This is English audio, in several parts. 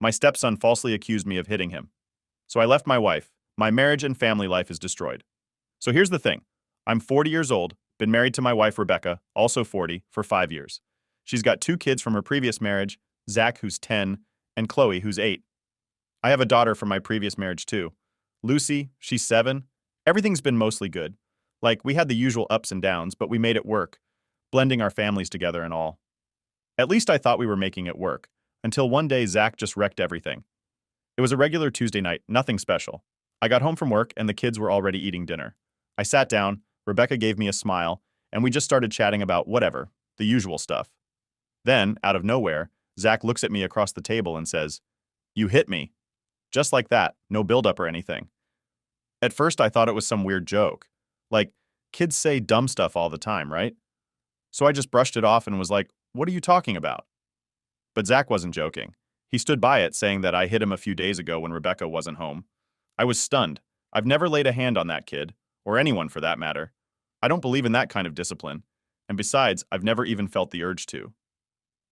My stepson falsely accused me of hitting him. So I left my wife. My marriage and family life is destroyed. So here's the thing. I'm 40 years old, been married to my wife Rebecca, also 40, for 5 years. She's got 2 kids from her previous marriage, Zach, who's 10, and Chloe, who's 8. I have a daughter from my previous marriage too. Lucy, she's 7. Everything's been mostly good. Like, we had the usual ups and downs, but we made it work, blending our families together and all. At least I thought we were making it work, until one day Zach just wrecked everything. It was a regular Tuesday night, nothing special. I got home from work and the kids were already eating dinner. I sat down, Rebecca gave me a smile, and we just started chatting about whatever, the usual stuff. Then, out of nowhere, Zach looks at me across the table and says, "You hit me." Just like that, no buildup or anything. At first I thought it was some weird joke. Like, kids say dumb stuff all the time, right? So I just brushed it off and was like, "What are you talking about?" But Zach wasn't joking. He stood by it, saying that I hit him a few days ago when Rebecca wasn't home. I was stunned. I've never laid a hand on that kid, or anyone for that matter. I don't believe in that kind of discipline. And besides, I've never even felt the urge to.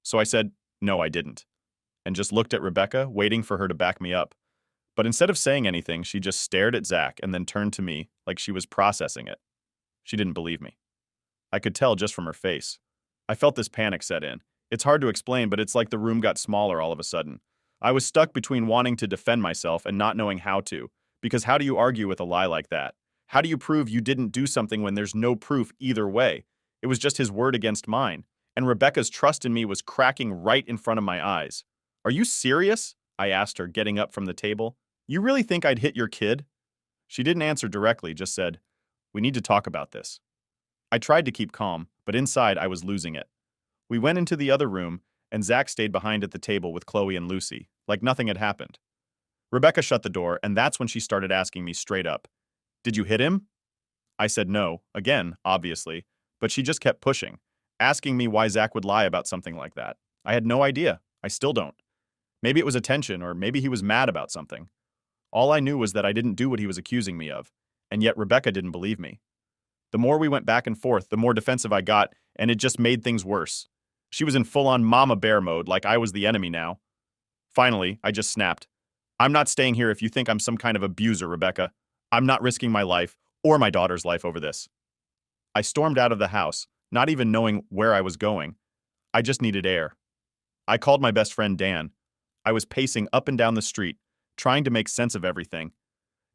So I said, no, I didn't, and just looked at Rebecca, waiting for her to back me up. But instead of saying anything, she just stared at Zach and then turned to me like she was processing it. She didn't believe me. I could tell just from her face. I felt this panic set in. It's hard to explain, but it's like the room got smaller all of a sudden. I was stuck between wanting to defend myself and not knowing how to, because how do you argue with a lie like that? How do you prove you didn't do something when there's no proof either way? It was just his word against mine, and Rebecca's trust in me was cracking right in front of my eyes. "Are you serious?" I asked her, getting up from the table. "You really think I'd hit your kid?" She didn't answer directly, just said, "We need to talk about this." I tried to keep calm, but inside I was losing it. We went into the other room, and Zach stayed behind at the table with Chloe and Lucy, like nothing had happened. Rebecca shut the door, and that's when she started asking me straight up, "Did you hit him?" I said no, again, obviously, but she just kept pushing, asking me why Zach would lie about something like that. I had no idea. I still don't. Maybe it was attention, or maybe he was mad about something. All I knew was that I didn't do what he was accusing me of, and yet Rebecca didn't believe me. The more we went back and forth, the more defensive I got, and it just made things worse. She was in full-on mama bear mode, like I was the enemy now. Finally, I just snapped. "I'm not staying here if you think I'm some kind of abuser, Rebecca. I'm not risking my life, or my daughter's life over this." I stormed out of the house, not even knowing where I was going. I just needed air. I called my best friend Dan. I was pacing up and down the street, trying to make sense of everything.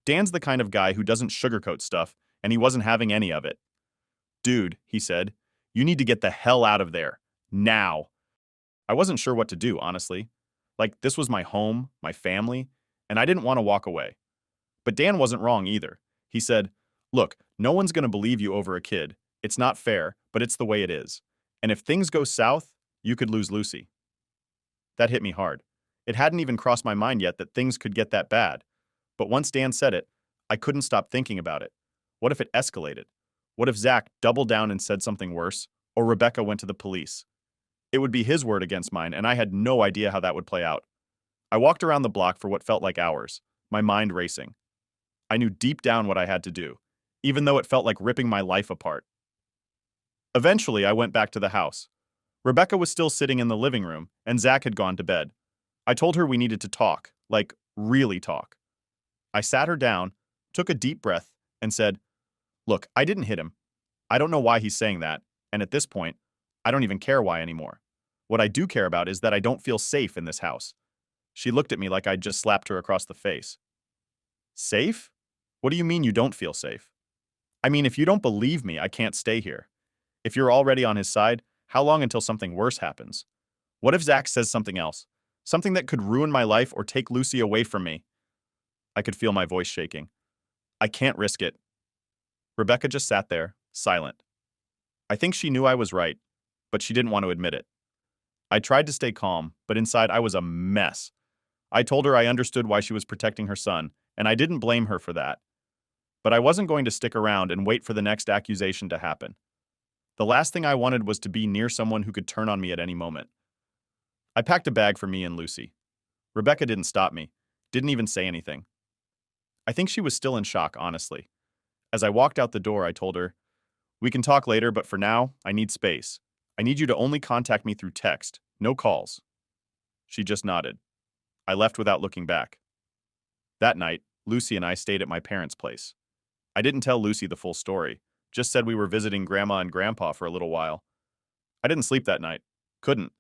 Dan's the kind of guy who doesn't sugarcoat stuff, and he wasn't having any of it. "Dude," he said, "you need to get the hell out of there. Now." I wasn't sure what to do, honestly. Like, this was my home, my family, and I didn't want to walk away. But Dan wasn't wrong either. He said, "Look, no one's going to believe you over a kid. It's not fair, but it's the way it is. And if things go south, you could lose Lucy." That hit me hard. It hadn't even crossed my mind yet that things could get that bad. But once Dan said it, I couldn't stop thinking about it. What if it escalated? What if Zach doubled down and said something worse, or Rebecca went to the police? It would be his word against mine, and I had no idea how that would play out. I walked around the block for what felt like hours, my mind racing. I knew deep down what I had to do, even though it felt like ripping my life apart. Eventually, I went back to the house. Rebecca was still sitting in the living room, and Zach had gone to bed. I told her we needed to talk, like, really talk. I sat her down, took a deep breath, and said, "Look, I didn't hit him. I don't know why he's saying that, and at this point, I don't even care why anymore. What I do care about is that I don't feel safe in this house." She looked at me like I'd just slapped her across the face. "Safe? What do you mean you don't feel safe?" "I mean, if you don't believe me, I can't stay here. If you're already on his side, how long until something worse happens? What if Zach says something else? Something that could ruin my life or take Lucy away from me?" I could feel my voice shaking. "I can't risk it." Rebecca just sat there, silent. I think she knew I was right, but she didn't want to admit it. I tried to stay calm, but inside I was a mess. I told her I understood why she was protecting her son, and I didn't blame her for that. But I wasn't going to stick around and wait for the next accusation to happen. The last thing I wanted was to be near someone who could turn on me at any moment. I packed a bag for me and Lucy. Rebecca didn't stop me, didn't even say anything. I think she was still in shock, honestly. As I walked out the door, I told her, "We can talk later, but for now, I need space. I need you to only contact me through text, no calls." She just nodded. I left without looking back. That night, Lucy and I stayed at my parents' place. I didn't tell Lucy the full story, just said we were visiting Grandma and Grandpa for a little while. I didn't sleep that night. Couldn't.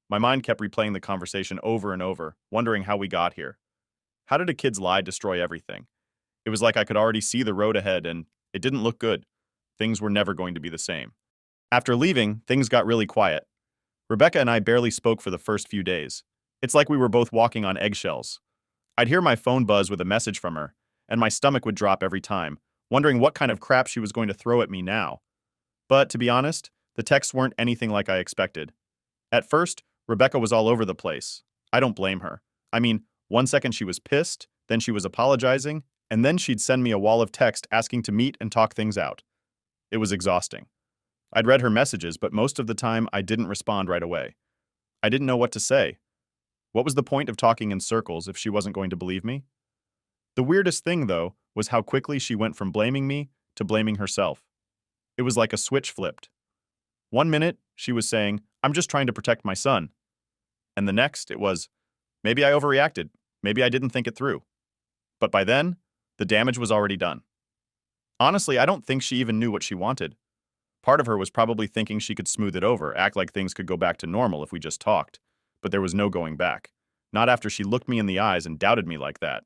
My mind kept replaying the conversation over and over, wondering how we got here. How did a kid's lie destroy everything? It was like I could already see the road ahead, and it didn't look good. Things were never going to be the same. After leaving, things got really quiet. Rebecca and I barely spoke for the first few days. It's like we were both walking on eggshells. I'd hear my phone buzz with a message from her, and my stomach would drop every time, wondering what kind of crap she was going to throw at me now. But to be honest, the texts weren't anything like I expected. At first, Rebecca was all over the place. I don't blame her. I mean, one second she was pissed, then she was apologizing, and then she'd send me a wall of text asking to meet and talk things out. It was exhausting. I'd read her messages, but most of the time I didn't respond right away. I didn't know what to say. What was the point of talking in circles if she wasn't going to believe me? The weirdest thing, though, was how quickly she went from blaming me to blaming herself. It was like a switch flipped. One minute, she was saying, "I'm just trying to protect my son." And the next, it was, "Maybe I overreacted. Maybe I didn't think it through." But by then, the damage was already done. Honestly, I don't think she even knew what she wanted. Part of her was probably thinking she could smooth it over, act like things could go back to normal if we just talked. But there was no going back. Not after she looked me in the eyes and doubted me like that.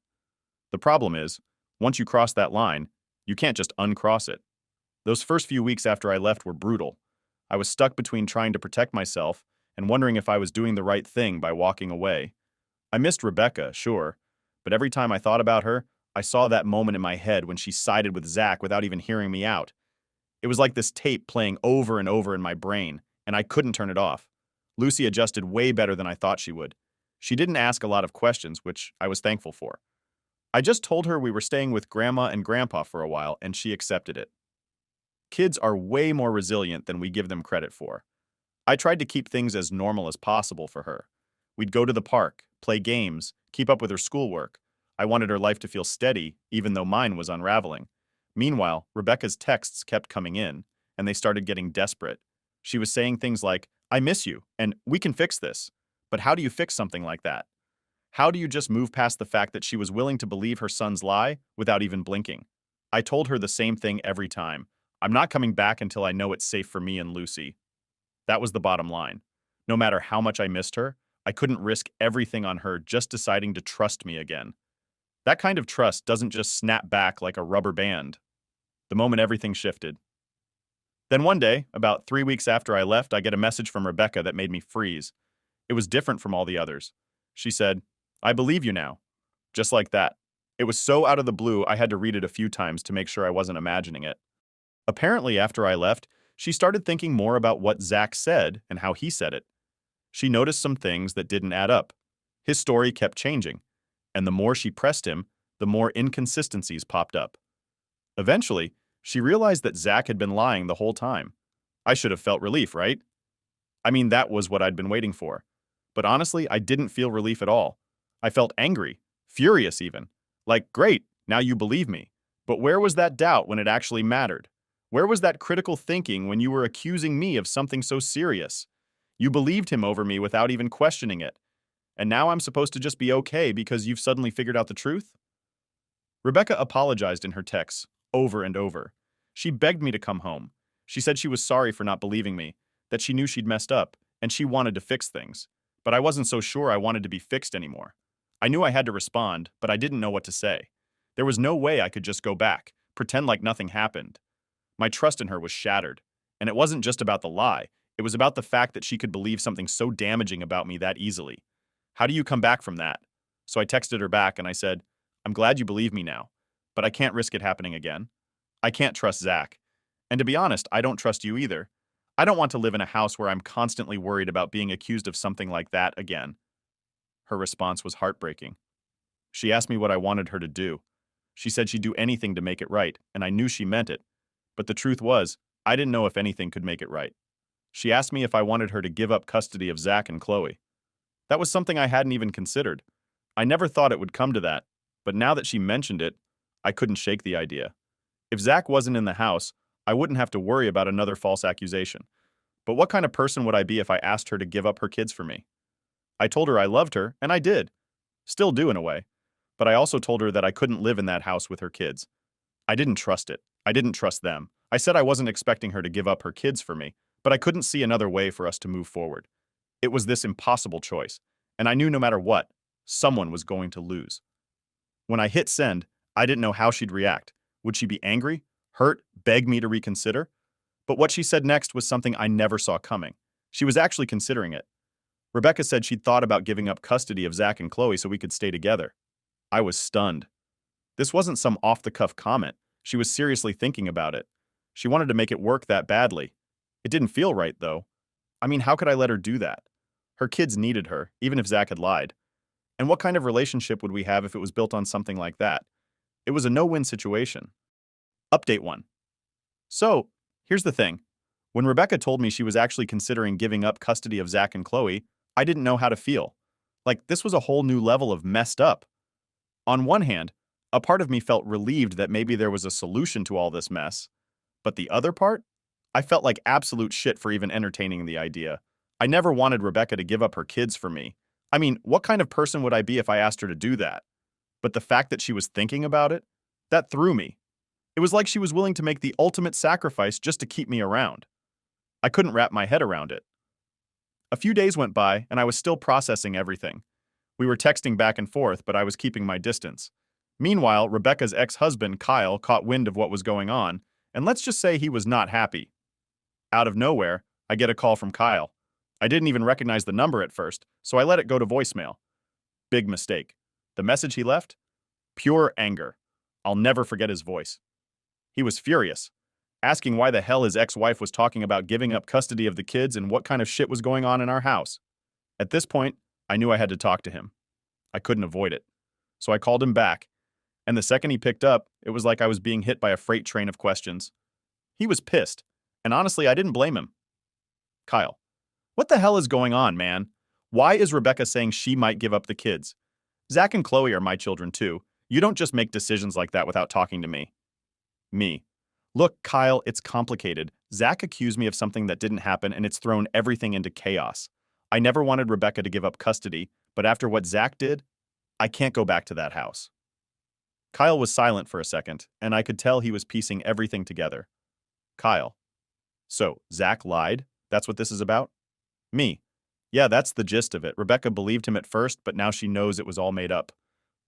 The problem is, once you cross that line, you can't just uncross it. Those first few weeks after I left were brutal. I was stuck between trying to protect myself and wondering if I was doing the right thing by walking away. I missed Rebecca, sure, but every time I thought about her, I saw that moment in my head when she sided with Zach without even hearing me out. It was like this tape playing over and over in my brain, and I couldn't turn it off. Lucy adjusted way better than I thought she would. She didn't ask a lot of questions, which I was thankful for. I just told her we were staying with Grandma and Grandpa for a while, and she accepted it. Kids are way more resilient than we give them credit for. I tried to keep things as normal as possible for her. We'd go to the park, play games, keep up with her schoolwork. I wanted her life to feel steady, even though mine was unraveling. Meanwhile, Rebecca's texts kept coming in, and they started getting desperate. She was saying things like, "I miss you," and "We can fix this." But how do you fix something like that? How do you just move past the fact that she was willing to believe her son's lie without even blinking? I told her the same thing every time. I'm not coming back until I know it's safe for me and Lucy. That was the bottom line. No matter how much I missed her, I couldn't risk everything on her just deciding to trust me again. That kind of trust doesn't just snap back like a rubber band. The moment everything shifted. Then one day, about 3 weeks after I left, I get a message from Rebecca that made me freeze. It was different from all the others. She said, "I believe you now." Just like that. It was so out of the blue I had to read it a few times to make sure I wasn't imagining it. Apparently, after I left, she started thinking more about what Zach said and how he said it. She noticed some things that didn't add up. His story kept changing, and the more she pressed him, the more inconsistencies popped up. Eventually, she realized that Zach had been lying the whole time. I should have felt relief, right? I mean, that was what I'd been waiting for. But honestly, I didn't feel relief at all. I felt angry, furious even. Like, great, now you believe me. But where was that doubt when it actually mattered? Where was that critical thinking when you were accusing me of something so serious? You believed him over me without even questioning it. And now I'm supposed to just be okay because you've suddenly figured out the truth? Rebecca apologized in her texts, over and over. She begged me to come home. She said she was sorry for not believing me, that she knew she'd messed up, and she wanted to fix things. But I wasn't so sure I wanted to be fixed anymore. I knew I had to respond, but I didn't know what to say. There was no way I could just go back, pretend like nothing happened. My trust in her was shattered. And it wasn't just about the lie. It was about the fact that she could believe something so damaging about me that easily. How do you come back from that? So I texted her back and I said, "I'm glad you believe me now, but I can't risk it happening again. I can't trust Zach. And to be honest, I don't trust you either. I don't want to live in a house where I'm constantly worried about being accused of something like that again." Her response was heartbreaking. She asked me what I wanted her to do. She said she'd do anything to make it right, and I knew she meant it. But the truth was, I didn't know if anything could make it right. She asked me if I wanted her to give up custody of Zach and Chloe. That was something I hadn't even considered. I never thought it would come to that, but now that she mentioned it, I couldn't shake the idea. If Zach wasn't in the house, I wouldn't have to worry about another false accusation. But what kind of person would I be if I asked her to give up her kids for me? I told her I loved her, and I did, Still do in a way. But I also told her that I couldn't live in that house with her kids. I didn't trust it. I didn't trust them. I said I wasn't expecting her to give up her kids for me, but I couldn't see another way for us to move forward. It was this impossible choice, and I knew no matter what, someone was going to lose. When I hit send, I didn't know how she'd react. Would she be angry, hurt, beg me to reconsider? But what she said next was something I never saw coming. She was actually considering it. Rebecca said she'd thought about giving up custody of Zach and Chloe so we could stay together. I was stunned. This wasn't some off-the-cuff comment. She was seriously thinking about it. She wanted to make it work that badly. It didn't feel right, though. I mean, how could I let her do that? Her kids needed her, even if Zach had lied. And what kind of relationship would we have if it was built on something like that? It was a no-win situation. Update 1. So, here's the thing. When Rebecca told me she was actually considering giving up custody of Zach and Chloe, I didn't know how to feel. Like, this was a whole new level of messed up. On one hand, a part of me felt relieved that maybe there was a solution to all this mess. But the other part? I felt like absolute shit for even entertaining the idea. I never wanted Rebecca to give up her kids for me. I mean, what kind of person would I be if I asked her to do that? But the fact that she was thinking about it, that threw me. It was like she was willing to make the ultimate sacrifice just to keep me around. I couldn't wrap my head around it. A few days went by, and I was still processing everything. We were texting back and forth, but I was keeping my distance. Meanwhile, Rebecca's ex-husband, Kyle, caught wind of what was going on, and let's just say he was not happy. Out of nowhere, I get a call from Kyle. I didn't even recognize the number at first, so I let it go to voicemail. Big mistake. The message he left? Pure anger. I'll never forget his voice. He was furious, asking why the hell his ex-wife was talking about giving up custody of the kids and what kind of shit was going on in our house. At this point, I knew I had to talk to him. I couldn't avoid it. So I called him back, and the second he picked up, it was like I was being hit by a freight train of questions. He was pissed, and honestly, I didn't blame him. Kyle, what the hell is going on, man? Why is Rebecca saying she might give up the kids? Zach and Chloe are my children too. You don't just make decisions like that without talking to me. Me. Look, Kyle, it's complicated. Zach accused me of something that didn't happen, and it's thrown everything into chaos. I never wanted Rebecca to give up custody, but after what Zach did, I can't go back to that house. Kyle was silent for a second, and I could tell he was piecing everything together. Kyle. So, Zach lied? That's what this is about? Me. Yeah, that's the gist of it. Rebecca believed him at first, but now she knows it was all made up.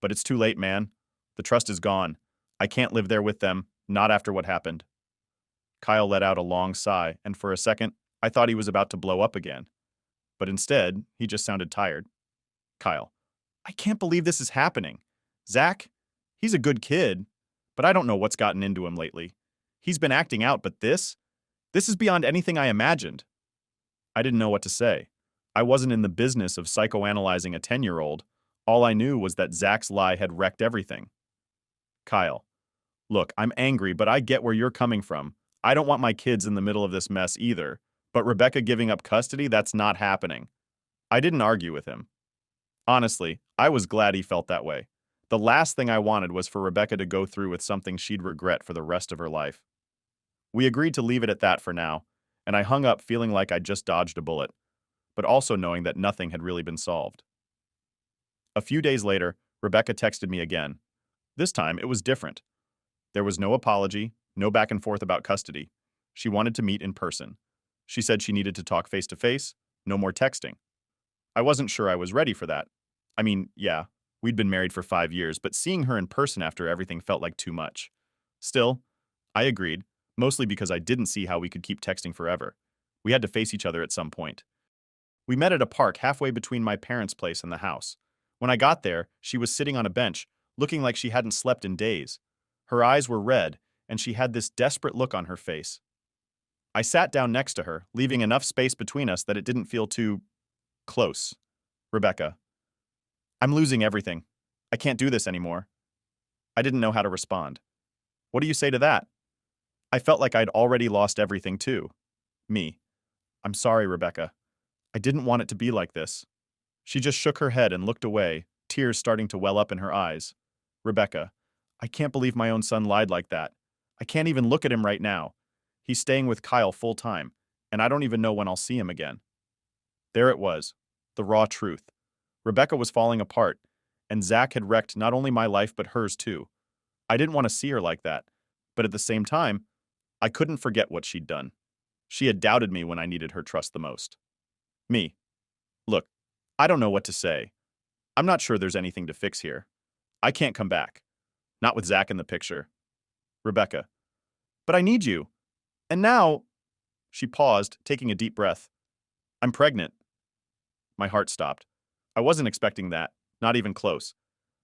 But it's too late, man. The trust is gone. I can't live there with them, not after what happened. Kyle let out a long sigh, and for a second, I thought he was about to blow up again. But instead, he just sounded tired. Kyle. I can't believe this is happening. Zach, he's a good kid, but I don't know what's gotten into him lately. He's been acting out, but this is beyond anything I imagined. I didn't know what to say. I wasn't in the business of psychoanalyzing a 10-year-old. All I knew was that Zach's lie had wrecked everything. Kyle. Look, I'm angry, but I get where you're coming from. I don't want my kids in the middle of this mess either. But Rebecca giving up custody, that's not happening. I didn't argue with him. Honestly, I was glad he felt that way. The last thing I wanted was for Rebecca to go through with something she'd regret for the rest of her life. We agreed to leave it at that for now, and I hung up feeling like I'd just dodged a bullet, but also knowing that nothing had really been solved. A few days later, Rebecca texted me again. This time, it was different. There was no apology, no back and forth about custody. She wanted to meet in person. She said she needed to talk face to face, no more texting. I wasn't sure I was ready for that. I mean, yeah, we'd been married for 5 years, but seeing her in person after everything felt like too much. Still, I agreed, mostly because I didn't see how we could keep texting forever. We had to face each other at some point. We met at a park halfway between my parents' place and the house. When I got there, she was sitting on a bench, looking like she hadn't slept in days. Her eyes were red, and she had this desperate look on her face. I sat down next to her, leaving enough space between us that it didn't feel too close. Rebecca. I'm losing everything. I can't do this anymore. I didn't know how to respond. What do you say to that? I felt like I'd already lost everything too. Me. I'm sorry, Rebecca. I didn't want it to be like this. She just shook her head and looked away, tears starting to well up in her eyes. Rebecca. I can't believe my own son lied like that. I can't even look at him right now. He's staying with Kyle full time, and I don't even know when I'll see him again. There it was, the raw truth. Rebecca was falling apart, and Zach had wrecked not only my life but hers too. I didn't want to see her like that, but at the same time, I couldn't forget what she'd done. She had doubted me when I needed her trust the most. Me. Look, I don't know what to say. I'm not sure there's anything to fix here. I can't come back. Not with Zach in the picture. Rebecca. But I need you. And now, she paused, taking a deep breath. I'm pregnant. My heart stopped. I wasn't expecting that, not even close.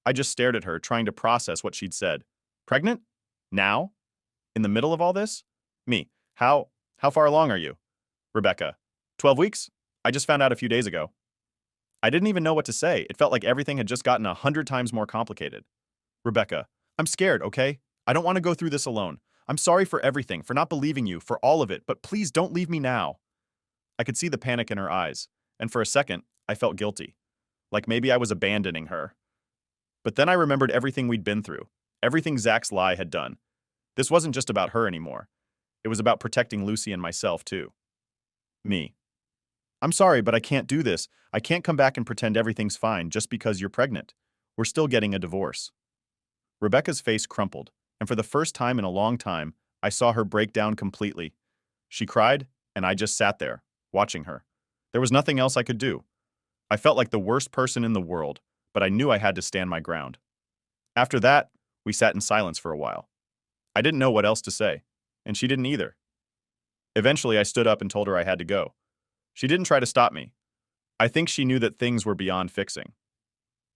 I just stared at her, trying to process what she'd said. Pregnant? Now? In the middle of all this? Me. How far along are you? Rebecca. 12 weeks? I just found out a few days ago. I didn't even know what to say. It felt like everything had just gotten 100 times more complicated. Rebecca. I'm scared, okay? I don't want to go through this alone. I'm sorry for everything, for not believing you, for all of it, but please don't leave me now. I could see the panic in her eyes, and for a second, I felt guilty. Like maybe I was abandoning her. But then I remembered everything we'd been through, everything Zach's lie had done. This wasn't just about her anymore. It was about protecting Lucy and myself, too. Me. I'm sorry, but I can't do this. I can't come back and pretend everything's fine just because you're pregnant. We're still getting a divorce. Rebecca's face crumpled, and for the first time in a long time, I saw her break down completely. She cried, and I just sat there, watching her. There was nothing else I could do. I felt like the worst person in the world, but I knew I had to stand my ground. After that, we sat in silence for a while. I didn't know what else to say, and she didn't either. Eventually, I stood up and told her I had to go. She didn't try to stop me. I think she knew that things were beyond fixing.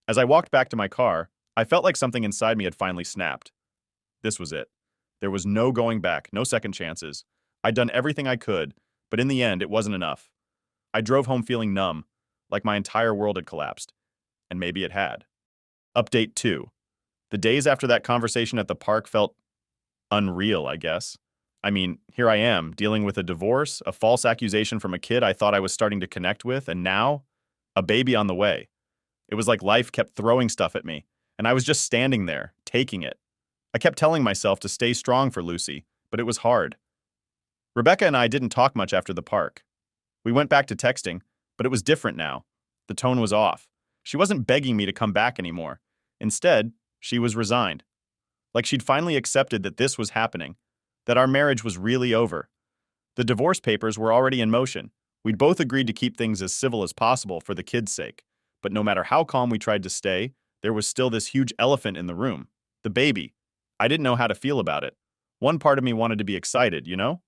As I walked back to my car, I felt like something inside me had finally snapped. This was it. There was no going back, no second chances. I'd done everything I could, but in the end, it wasn't enough. I drove home feeling numb, like my entire world had collapsed. And maybe it had. Update 2. The days after that conversation at the park felt unreal, I guess. I mean, here I am, dealing with a divorce, a false accusation from a kid I thought I was starting to connect with, and now, a baby on the way. It was like life kept throwing stuff at me, and I was just standing there, taking it. I kept telling myself to stay strong for Lucy, but it was hard. Rebecca and I didn't talk much after the park. We went back to texting, but it was different now. The tone was off. She wasn't begging me to come back anymore. Instead, she was resigned. Like she'd finally accepted that this was happening, that our marriage was really over. The divorce papers were already in motion. We'd both agreed to keep things as civil as possible for the kids' sake. But no matter how calm we tried to stay, there was still this huge elephant in the room. The baby. I didn't know how to feel about it. One part of me wanted to be excited, you know?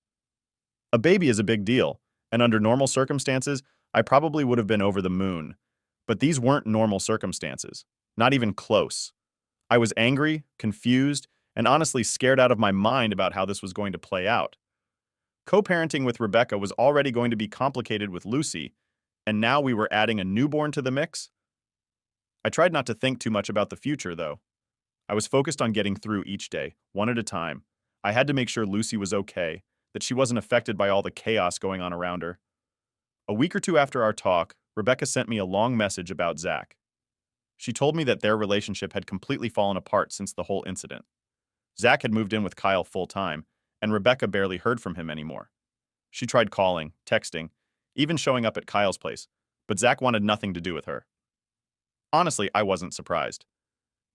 A baby is a big deal, and under normal circumstances, I probably would have been over the moon. But these weren't normal circumstances. Not even close. I was angry, confused, and honestly scared out of my mind about how this was going to play out. Co-parenting with Rebecca was already going to be complicated with Lucy, and now we were adding a newborn to the mix? I tried not to think too much about the future, though. I was focused on getting through each day, one at a time. I had to make sure Lucy was okay, that she wasn't affected by all the chaos going on around her. A week or two after our talk, Rebecca sent me a long message about Zach. She told me that their relationship had completely fallen apart since the whole incident. Zach had moved in with Kyle full-time, and Rebecca barely heard from him anymore. She tried calling, texting, even showing up at Kyle's place, but Zach wanted nothing to do with her. Honestly, I wasn't surprised.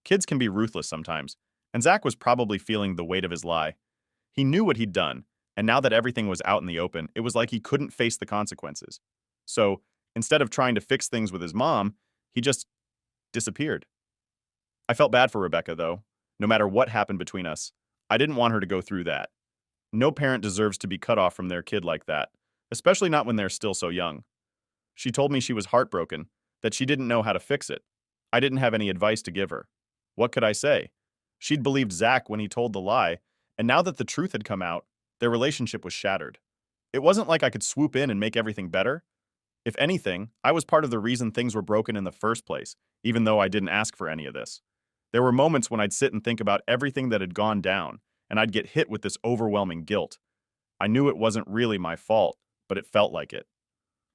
Kids can be ruthless sometimes, and Zach was probably feeling the weight of his lie. He knew what he'd done, and now that everything was out in the open, it was like he couldn't face the consequences. So, instead of trying to fix things with his mom, he just disappeared. I felt bad for Rebecca, though. No matter what happened between us, I didn't want her to go through that. No parent deserves to be cut off from their kid like that, especially not when they're still so young. She told me she was heartbroken, that she didn't know how to fix it. I didn't have any advice to give her. What could I say? She'd believed Zach when he told the lie, and now that the truth had come out, their relationship was shattered. It wasn't like I could swoop in and make everything better. If anything, I was part of the reason things were broken in the first place, even though I didn't ask for any of this. There were moments when I'd sit and think about everything that had gone down, and I'd get hit with this overwhelming guilt. I knew it wasn't really my fault, but it felt like it.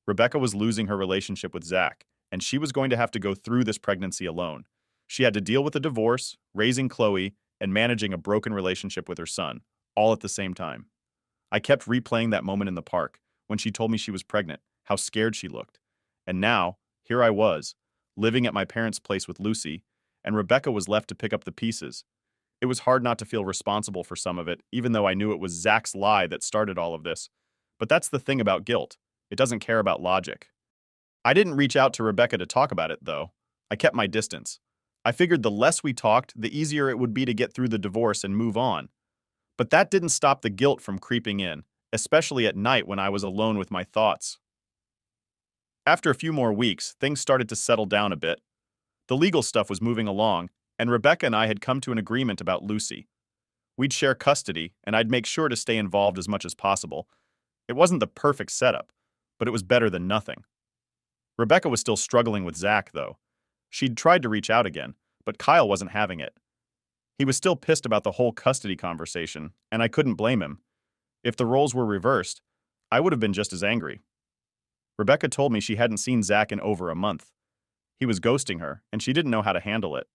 Rebecca was losing her relationship with Zach, and she was going to have to go through this pregnancy alone. She had to deal with a divorce, raising Chloe, and managing a broken relationship with her son, all at the same time. I kept replaying that moment in the park, when she told me she was pregnant, how scared she looked. And now, here I was, living at my parents' place with Lucy, and Rebecca was left to pick up the pieces. It was hard not to feel responsible for some of it, even though I knew it was Zach's lie that started all of this. But that's the thing about guilt. It doesn't care about logic. I didn't reach out to Rebecca to talk about it, though. I kept my distance. I figured the less we talked, the easier it would be to get through the divorce and move on. But that didn't stop the guilt from creeping in, especially at night when I was alone with my thoughts. After a few more weeks, things started to settle down a bit. The legal stuff was moving along, and Rebecca and I had come to an agreement about Lucy. We'd share custody, and I'd make sure to stay involved as much as possible. It wasn't the perfect setup, but it was better than nothing. Rebecca was still struggling with Zach, though. She'd tried to reach out again, but Kyle wasn't having it. He was still pissed about the whole custody conversation, and I couldn't blame him. If the roles were reversed, I would have been just as angry. Rebecca told me she hadn't seen Zach in over a month. He was ghosting her, and she didn't know how to handle it.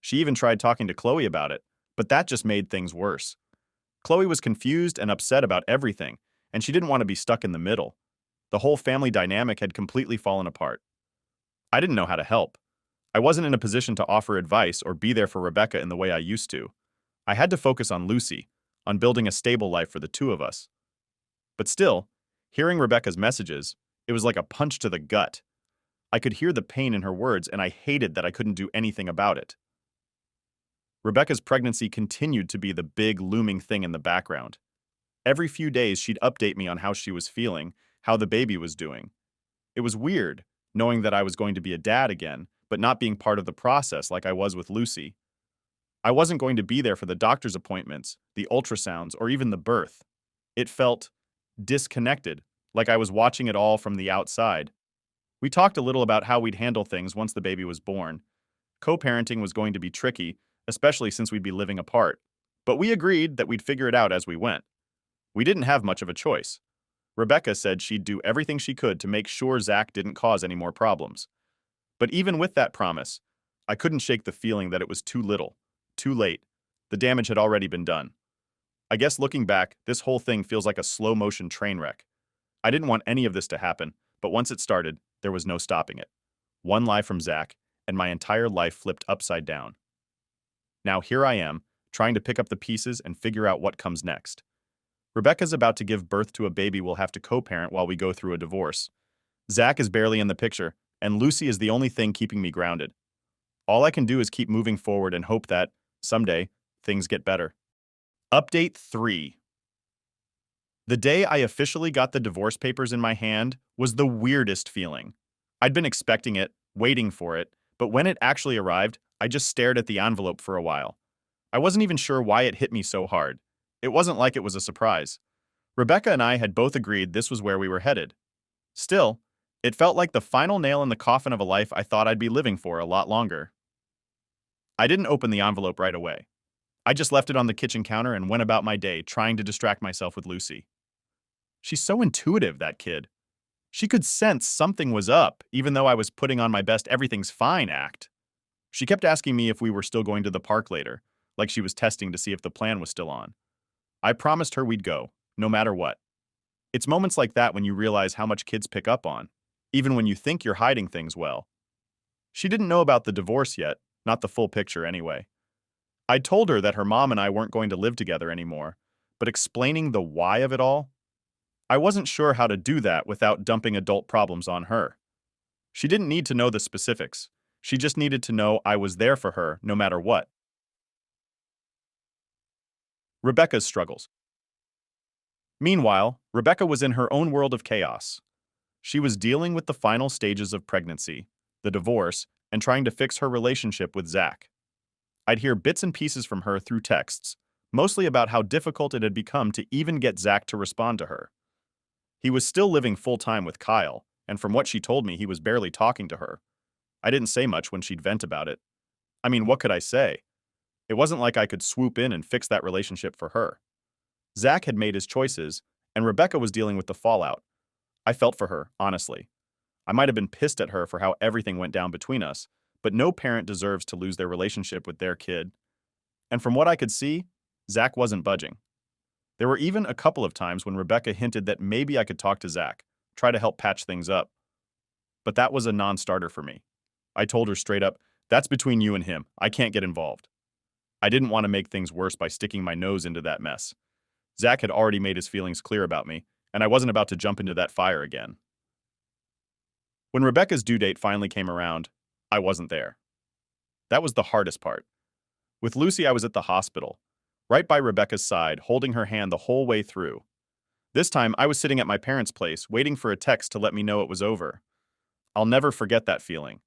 She even tried talking to Chloe about it, but that just made things worse. Chloe was confused and upset about everything, and she didn't want to be stuck in the middle. The whole family dynamic had completely fallen apart. I didn't know how to help. I wasn't in a position to offer advice or be there for Rebecca in the way I used to. I had to focus on Lucy, on building a stable life for the two of us. But still, hearing Rebecca's messages, it was like a punch to the gut. I could hear the pain in her words, and I hated that I couldn't do anything about it. Rebecca's pregnancy continued to be the big, looming thing in the background. Every few days, she'd update me on how she was feeling, how the baby was doing. It was weird, knowing that I was going to be a dad again, but not being part of the process like I was with Lucy. I wasn't going to be there for the doctor's appointments, the ultrasounds, or even the birth. It felt disconnected, like I was watching it all from the outside. We talked a little about how we'd handle things once the baby was born. Co-parenting was going to be tricky, especially since we'd be living apart. But we agreed that we'd figure it out as we went. We didn't have much of a choice. Rebecca said she'd do everything she could to make sure Zach didn't cause any more problems. But even with that promise, I couldn't shake the feeling that it was too little, too late. The damage had already been done. I guess looking back, this whole thing feels like a slow-motion train wreck. I didn't want any of this to happen, but once it started, there was no stopping it. One lie from Zach, and my entire life flipped upside down. Now here I am, trying to pick up the pieces and figure out what comes next. Rebecca's about to give birth to a baby we'll have to co-parent while we go through a divorce. Zach is barely in the picture, and Lucy is the only thing keeping me grounded. All I can do is keep moving forward and hope that, someday, things get better. Update 3. The day I officially got the divorce papers in my hand was the weirdest feeling. I'd been expecting it, waiting for it, but when it actually arrived, I just stared at the envelope for a while. I wasn't even sure why it hit me so hard. It wasn't like it was a surprise. Rebecca and I had both agreed this was where we were headed. Still, it felt like the final nail in the coffin of a life I thought I'd be living for a lot longer. I didn't open the envelope right away. I just left it on the kitchen counter and went about my day trying to distract myself with Lucy. She's so intuitive, that kid. She could sense something was up, even though I was putting on my best everything's fine act. She kept asking me if we were still going to the park later, like she was testing to see if the plan was still on. I promised her we'd go, no matter what. It's moments like that when you realize how much kids pick up on, even when you think you're hiding things well. She didn't know about the divorce yet, not the full picture anyway. I told her that her mom and I weren't going to live together anymore, but explaining the why of it all, I wasn't sure how to do that without dumping adult problems on her. She didn't need to know the specifics. She just needed to know I was there for her no matter what. Rebecca's struggles. Meanwhile, Rebecca was in her own world of chaos. She was dealing with the final stages of pregnancy, the divorce, and trying to fix her relationship with Zach. I'd hear bits and pieces from her through texts, mostly about how difficult it had become to even get Zach to respond to her. He was still living full-time with Kyle, and from what she told me, he was barely talking to her. I didn't say much when she'd vent about it. I mean, what could I say? It wasn't like I could swoop in and fix that relationship for her. Zach had made his choices, and Rebecca was dealing with the fallout. I felt for her, honestly. I might have been pissed at her for how everything went down between us, but no parent deserves to lose their relationship with their kid. And from what I could see, Zach wasn't budging. There were even a couple of times when Rebecca hinted that maybe I could talk to Zach, try to help patch things up. But that was a non-starter for me. I told her straight up, That's between you and him. I can't get involved. I didn't want to make things worse by sticking my nose into that mess. Zach had already made his feelings clear about me, and I wasn't about to jump into that fire again. When Rebecca's due date finally came around, I wasn't there. That was the hardest part. With Lucy, I was at the hospital, right by Rebecca's side, holding her hand the whole way through. This time, I was sitting at my parents' place, waiting for a text to let me know it was over. I'll never forget that feeling,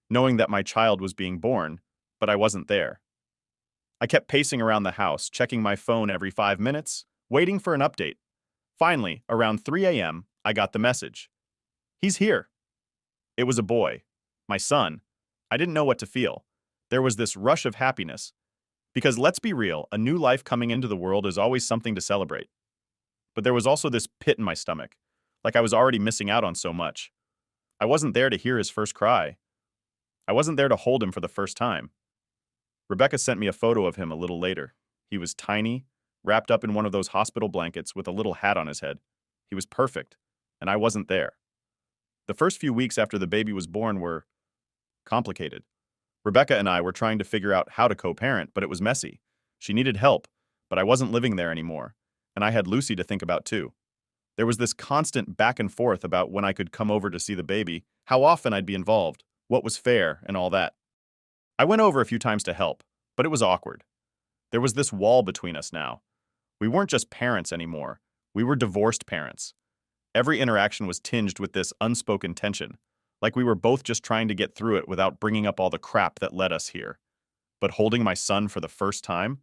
knowing that my child was being born, but I wasn't there. I kept pacing around the house, checking my phone every 5 minutes, waiting for an update. Finally, around 3 a.m., I got the message. He's here. It was a boy. My son. I didn't know what to feel. There was this rush of happiness. Because let's be real, a new life coming into the world is always something to celebrate. But there was also this pit in my stomach, like I was already missing out on so much. I wasn't there to hear his first cry. I wasn't there to hold him for the first time. Rebecca sent me a photo of him a little later. He was tiny, wrapped up in one of those hospital blankets with a little hat on his head. He was perfect, and I wasn't there. The first few weeks after the baby was born were complicated. Rebecca and I were trying to figure out how to co-parent, but it was messy. She needed help, but I wasn't living there anymore, and I had Lucy to think about too. There was this constant back and forth about when I could come over to see the baby, how often I'd be involved, what was fair, and all that. I went over a few times to help, but it was awkward. There was this wall between us now. We weren't just parents anymore. We were divorced parents. Every interaction was tinged with this unspoken tension, like we were both just trying to get through it without bringing up all the crap that led us here. But holding my son for the first time?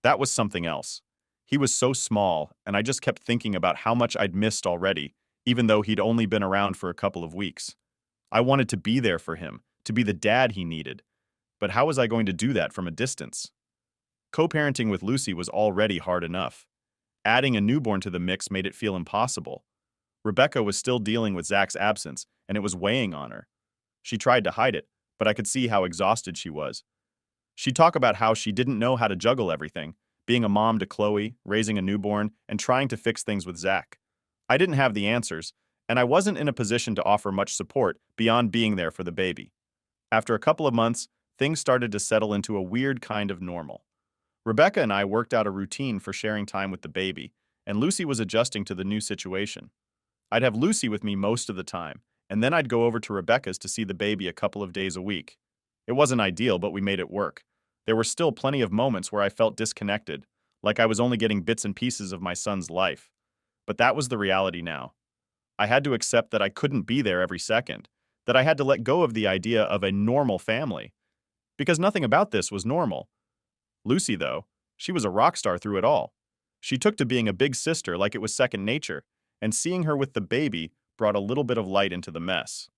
That was something else. He was so small, and I just kept thinking about how much I'd missed already, even though he'd only been around for a couple of weeks. I wanted to be there for him, to be the dad he needed. But how was I going to do that from a distance? Co-parenting with Lucy was already hard enough. Adding a newborn to the mix made it feel impossible. Rebecca was still dealing with Zach's absence, and it was weighing on her. She tried to hide it, but I could see how exhausted she was. She'd talk about how she didn't know how to juggle everything, being a mom to Chloe, raising a newborn, and trying to fix things with Zach. I didn't have the answers, and I wasn't in a position to offer much support beyond being there for the baby. After a couple of months, things started to settle into a weird kind of normal. Rebecca and I worked out a routine for sharing time with the baby, and Lucy was adjusting to the new situation. I'd have Lucy with me most of the time, and then I'd go over to Rebecca's to see the baby a couple of days a week. It wasn't ideal, but we made it work. There were still plenty of moments where I felt disconnected, like I was only getting bits and pieces of my son's life. But that was the reality now. I had to accept that I couldn't be there every second, that I had to let go of the idea of a normal family. Because nothing about this was normal. Lucy, though, she was a rock star through it all. She took to being a big sister like it was second nature, and seeing her with the baby brought a little bit of light into the mess.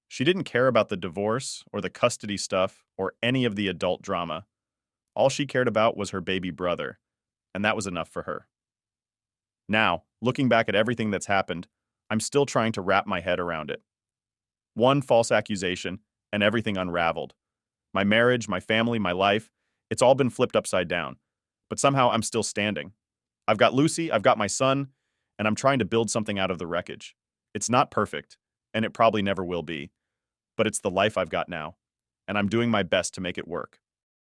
She didn't care about the divorce or the custody stuff or any of the adult drama. All she cared about was her baby brother, and that was enough for her. Now, looking back at everything that's happened, I'm still trying to wrap my head around it. One false accusation, and everything unraveled. My marriage, my family, my life, it's all been flipped upside down. But somehow I'm still standing. I've got Lucy, I've got my son, and I'm trying to build something out of the wreckage. It's not perfect, and it probably never will be. But it's the life I've got now, and I'm doing my best to make it work.